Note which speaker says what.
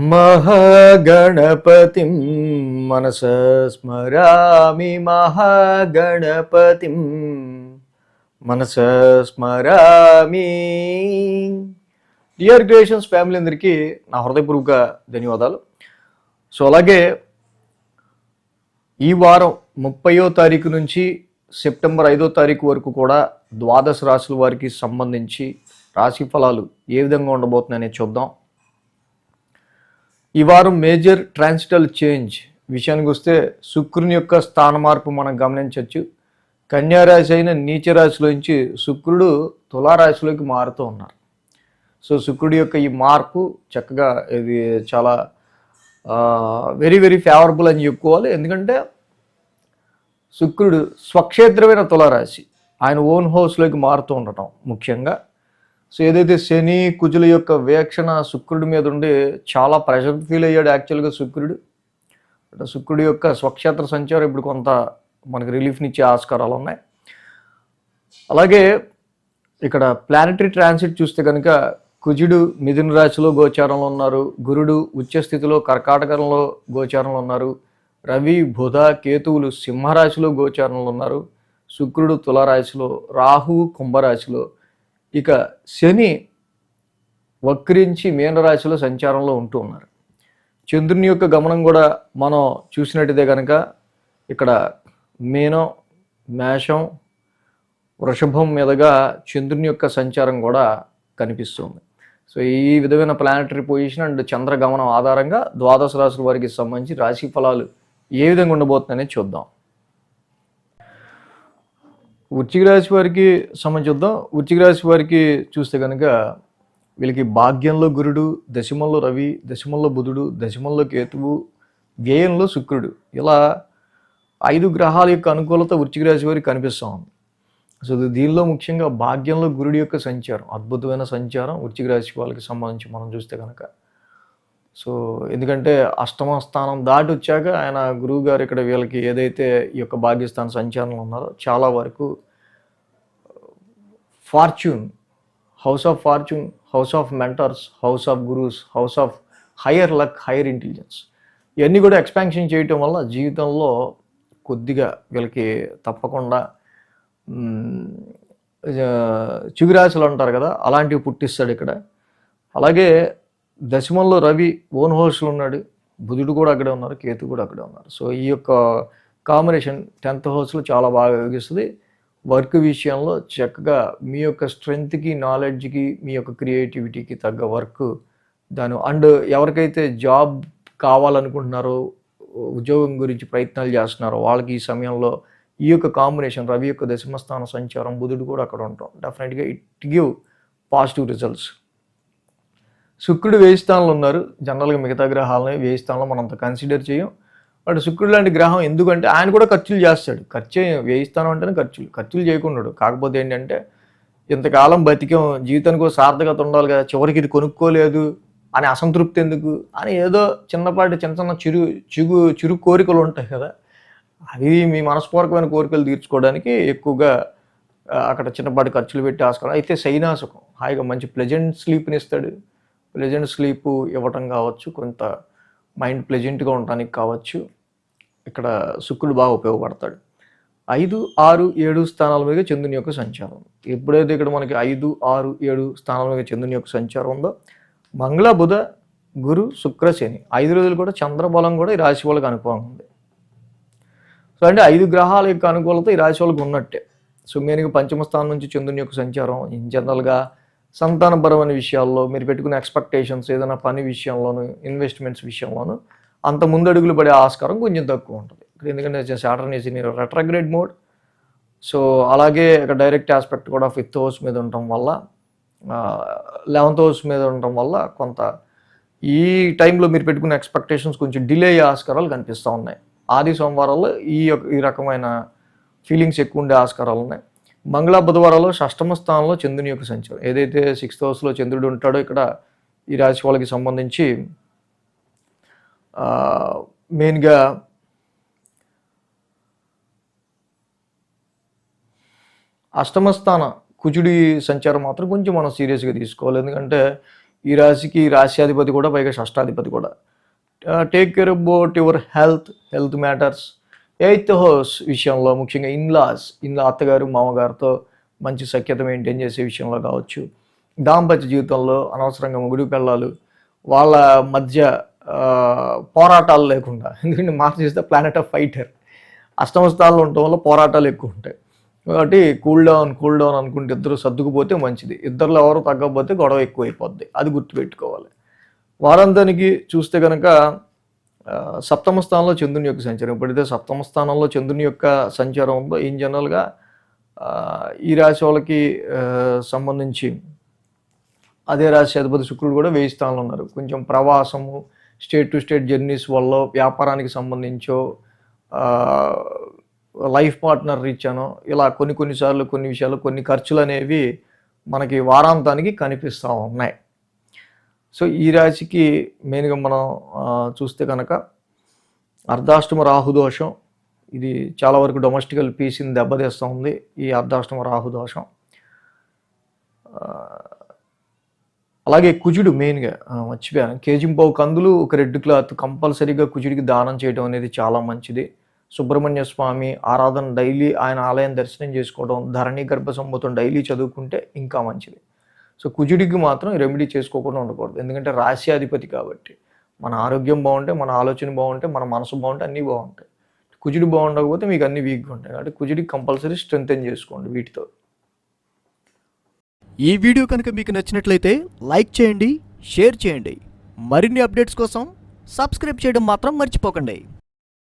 Speaker 1: మహాగణపతిం మనసా స్మరామి మహాగణపతిం మనసా స్మరామి. Dear creations family అందరికీ నా హృదయపూర్వక ధన్యవాదాలు. సో అలాగే ఈ వారం 30వ తారీఖు నుంచి సెప్టెంబర్ 5వ తారీఖు వరకు కూడా ద్వాదశ రాశుల వారికి సంబంధించి రాశి ఫలాలు ఏ విధంగా ఉండబోతున్నాయని చూద్దాం. ఈ వారం మేజర్ ట్రాన్సిటల్ చేంజ్ విషయానికి వస్తే శుక్రుని యొక్క స్థాన మార్పు మనం గమనించవచ్చు. కన్యారాశి అయిన నీచ రాశిలోంచి శుక్రుడు తులారాశిలోకి మారుతూ ఉన్నారు. సో శుక్రుడి యొక్క ఈ మార్పు చక్కగా ఇది చాలా వెరీ వెరీ ఫేవరబుల్ అని చెప్పుకోవాలి. ఎందుకంటే శుక్రుడు స్వక్షేత్రమైన తులారాశి ఆయన ఓన్ హౌస్లోకి మారుతూ ఉండటం ముఖ్యంగా. సో ఏదైతే శని కుజుల యొక్క వీక్షణ శుక్రుడి మీద ఉండి చాలా ప్రెషర్ ఫీల్ అయ్యాడు యాక్చువల్గా శుక్రుడు. శుక్రుడి యొక్క స్వక్షేత్ర సంచారం ఇప్పుడు కొంత మనకు రిలీఫ్నిచ్చే ఆస్కారాలు ఉన్నాయి. అలాగే ఇక్కడ ప్లానటరీ ట్రాన్సిట్ చూస్తే కనుక కుజుడు మిథున రాశిలో గోచారంలో ఉన్నారు, గురుడు ఉచ్చస్థితిలో కర్కాటకంలో గోచారంలో ఉన్నారు, రవి బుధ కేతువులు సింహరాశిలో గోచారంలో ఉన్నారు, శుక్రుడు తులారాశిలో, రాహువు కుంభరాశిలో, ఇక శని వక్రించి మీనరాశిలో సంచారంలో ఉంటూ ఉన్నారు. చంద్రుని యొక్క గమనం కూడా మనం చూసినట్టుదే కనుక ఇక్కడ మీనం, మేషం, వృషభం మీదుగా చంద్రుని యొక్క సంచారం కూడా కనిపిస్తుంది. సో ఈ విధమైన ప్లానటరీ పొజిషన్ అండ్ చంద్ర గమనం ఆధారంగా ద్వాదశ రాశుల వారికి సంబంధించి రాశి ఫలాలు ఏ విధంగా ఉండబోతుందనేది చూద్దాం. వృశ్చిక రాశి వారికి సంబంధించి చూద్దాం. వృశ్చిక రాశి వారికి చూస్తే కనుక వీళ్ళకి భాగ్యంలో గురుడు, దశమంలో రవి, దశమంలో బుధుడు, దశమంలో కేతువు, వ్యయంలో శుక్రుడు, ఇలా 5 గ్రహాల యొక్క అనుకూలత వృశ్చిక రాశి వారికి కనిపిస్తూ ఉంది. సో దీనిలో ముఖ్యంగా భాగ్యంలో గురుడి యొక్క సంచారం అద్భుతమైన సంచారం వృశ్చిక రాశి వాళ్ళకి సంబంధించి మనం చూస్తే కనుక. సో ఎందుకంటే అష్టమ స్థానం దాటి వచ్చాక ఆయన గురువు గారు ఇక్కడ వీళ్ళకి ఏదైతే ఈ యొక్క భాగ్యస్థాన సంచారంలో ఉన్నారో చాలా వరకు fortune, house of fortune, house of mentors, house of gurus, house of higher luck, higher intelligence, ఇవన్నీ కూడా ఎక్స్పాన్షన్ చేయటం వల్ల జీవితంలో కొద్దిగా వీళ్ళకి తప్పకుండా చిగురాశలు అంటారు కదా అలాంటివి పుట్టిస్తాడు ఇక్కడ. అలాగే దశమంలో రవి ఓన్ హౌస్లో ఉన్నాడు, బుధుడు కూడా అక్కడే ఉన్నారు, కేతు కూడా అక్కడే ఉన్నారు. సో ఈ యొక్క కాంబినేషన్ 10th హౌస్లో చాలా బాగా యోగిస్తుంది. వర్క్ విషయంలో చక్కగా మీ యొక్క స్ట్రెంగ్త్కి, నాలెడ్జ్కి, మీ యొక్క క్రియేటివిటీకి తగ్గ వర్క్ దాని అండ్ ఎవరికైతే జాబ్ కావాలనుకుంటున్నారో, ఉద్యోగం గురించి ప్రయత్నాలు చేస్తున్నారో వాళ్ళకి ఈ సమయంలో ఈ యొక్క కాంబినేషన్ రవి యొక్క దశమస్థాన సంచారం, బుధుడు కూడా అక్కడ ఉంటాం, డెఫినెట్గా ఇట్ గివ్ పాజిటివ్ రిజల్ట్స్. శుక్రుడు 1000 స్థానంలో ఉన్నారు. జనరల్గా మిగతా గ్రహాలని 1000 స్థానంలో మనం అంత కన్సిడర్ చేయం. బట్ శుక్రుడు లాంటి గ్రహం ఎందుకంటే ఆయన కూడా ఖర్చులు చేస్తాడు. 1000 స్థానం అంటేనే ఖర్చులు చేయకుండా. కాకపోతే ఏంటంటే ఇంతకాలం బతికం, జీవితానికి సార్థకత ఉండాలి కదా, చివరికి ఇది కొనుక్కోలేదు అని అసంతృప్తి ఎందుకు అని ఏదో చిన్నపాటి చిన్న చిరు కోరికలు ఉంటాయి కదా, అవి మీ మనస్పూర్వకమైన కోరికలు తీర్చుకోవడానికి ఎక్కువగా అక్కడ చిన్నపాటి ఖర్చులు పెట్టి ఆస్కారం. అయితే శైనాసుఖం హాయిగా మంచి ప్లెజెంట్ స్లీప్ని ఇస్తాడు. ప్లెజెంట్ స్లీప్ ఇవ్వటం కావచ్చు, కొంత మైండ్ ప్లెజెంట్గా ఉండటానికి కావచ్చు, ఇక్కడ శుక్రుడు బాగా ఉపయోగపడతాడు. 5, 6, 7 స్థానాల మీద చంద్రుని యొక్క సంచారం. ఎప్పుడైతే ఇక్కడ మనకి 5, 6, 7 స్థానాల మీద చంద్రుని యొక్క సంచారం ఉందో మంగళ, బుధ, గురు, శుక్ర, శని 5 రోజులు కూడా చంద్రబలం కూడా ఈ రాశి వాళ్ళకి అనుకూలంగా ఉంది. సో అంటే 5 గ్రహాల యొక్క అనుకూలత ఈ రాశి వాళ్ళకి ఉన్నట్టే. సో మెయిన్గా పంచమ స్థానం నుంచి చంద్రుని యొక్క సంచారం ఇన్ జనరల్గా సంతానపరమైన విషయాల్లో, మీరు పెట్టుకున్న ఎక్స్పెక్టేషన్స్, ఏదైనా పని విషయంలోను, ఇన్వెస్ట్మెంట్స్ విషయంలోను అంత ముందడుగులు పడే ఆస్కారం కొంచెం తక్కువ ఉంటుంది. ఎందుకంటే Saturn is in retrograde mode. So అలాగే ఇక్కడ డైరెక్ట్ ఆస్పెక్ట్ కూడా 5th హౌస్ మీద ఉండటం వల్ల, 11th హౌస్ మీద ఉండటం వల్ల కొంత ఈ టైంలో మీరు పెట్టుకున్న ఎక్స్పెక్టేషన్స్ కొంచెం డిలే అయ్యే ఆస్కారాలు కనిపిస్తూ ఉన్నాయి. ఆది సోమవారాల్లో ఈ రకమైన ఫీలింగ్స్ ఎక్కువ ఉండే ఆస్కారాలు ఉన్నాయి. మంగళ, బుధవారాల్లో షష్టమ స్థానంలో చంద్రుని యొక్క సంచారం. ఏదైతే 6th హౌస్లో చంద్రుడు ఉంటాడో ఇక్కడ ఈ రాశి వాళ్ళకి సంబంధించి మెయిన్గా అష్టమ స్థాన కుజుడి సంచారం మాత్రం కొంచెం మనం సీరియస్గా తీసుకోవాలి. ఎందుకంటే ఈ రాశికి రాశ్యాధిపతి కూడా, పైగా షష్టాధిపతి కూడా. Take care about your health matters. Eighth house విషయంలో ముఖ్యంగా అత్తగారు మామగారితో మంచి సఖ్యత మెయింటైన్ చేసే విషయంలో కావచ్చు. దాంపత్య జీవితంలో అనవసరంగా మొగుడు పెళ్ళాలు వాళ్ళ మధ్య పోరాటాలు లేకుండా, ఎందుకంటే Mars is the planet of fighter. అష్టమ స్థానంలో ఉండటం వల్ల పోరాటాలు ఎక్కువ ఉంటాయి. కాబట్టి కూల్ డౌన్ అనుకుంటే ఇద్దరు సర్దుకుపోతే మంచిది. ఇద్దరిలో ఎవరు తగ్గకపోతే గొడవ ఎక్కువ అయిపోద్ది, అది గుర్తుపెట్టుకోవాలి. వారాంతానికి చూస్తే కనుక సప్తమ స్థానంలో చంద్రుని యొక్క సంచారం. ఎప్పుడైతే సప్తమ స్థానంలో చంద్రుని యొక్క సంచారం ఉందో, ఇన్ జనరల్గా ఈ రాశి వాళ్ళకి సంబంధించి అదే రాశి అధిపతి శుక్రుడు కూడా 1000 స్థానంలో ఉన్నారు. కొంచెం ప్రవాసము, స్టేట్ టు స్టేట్ జర్నీస్ వల్ల, వ్యాపారానికి సంబంధించో, లైఫ్ పార్ట్నర్ రీచానో, ఇలా కొన్నిసార్లు కొన్ని విషయాలు కొన్ని ఖర్చులు అనేవి మనకి వారాంతానికి కనిపిస్తూ ఉన్నాయి. సో ఈ రాశికి మెయిన్గా మనం చూస్తే కనుక అర్ధాష్టమ రాహుదోషం, ఇది చాలా వరకు డొమెస్టికల్ పీస్ని దెబ్బతీస్తూ ఉంది ఈ అర్ధాష్టమ రాహుదోషం. అలాగే కుజుడు మెయిన్గా మర్చిపోయాను, కేజింపావు కందులు, ఒక రెడ్ క్లాత్ కంపల్సరీగా కుజుడికి దానం చేయడం అనేది చాలా మంచిది. సుబ్రహ్మణ్య స్వామి ఆరాధన డైలీ, ఆయన ఆలయం దర్శనం చేసుకోవడం, ధరణి గర్భ సంభూతం డైలీ చదువుకుంటే ఇంకా మంచిది. సో కుజుడికి మాత్రం రెమెడీ చేసుకోకుండా ఉండకూడదు, ఎందుకంటే రాశ్యాధిపతి కాబట్టి. మన ఆరోగ్యం బాగుంటే, మన ఆలోచన బాగుంటే, మన మనసు బాగుంటే అన్నీ బాగుంటాయి. కుజుడు బాగుండకపోతే మీకు అన్నీ వీక్గా ఉంటాయి. కాబట్టి కుజుడికి కంపల్సరీ స్ట్రెంగ్తెన్ చేసుకోండి వీటితో.
Speaker 2: ఈ వీడియో కనుక మీకు నచ్చినట్లయితే లైక్ చేయండి, షేర్ చేయండి. మరిన్ని అప్డేట్స్ కోసం సబ్స్క్రైబ్ చేయడం మాత్రం మర్చిపోకండి.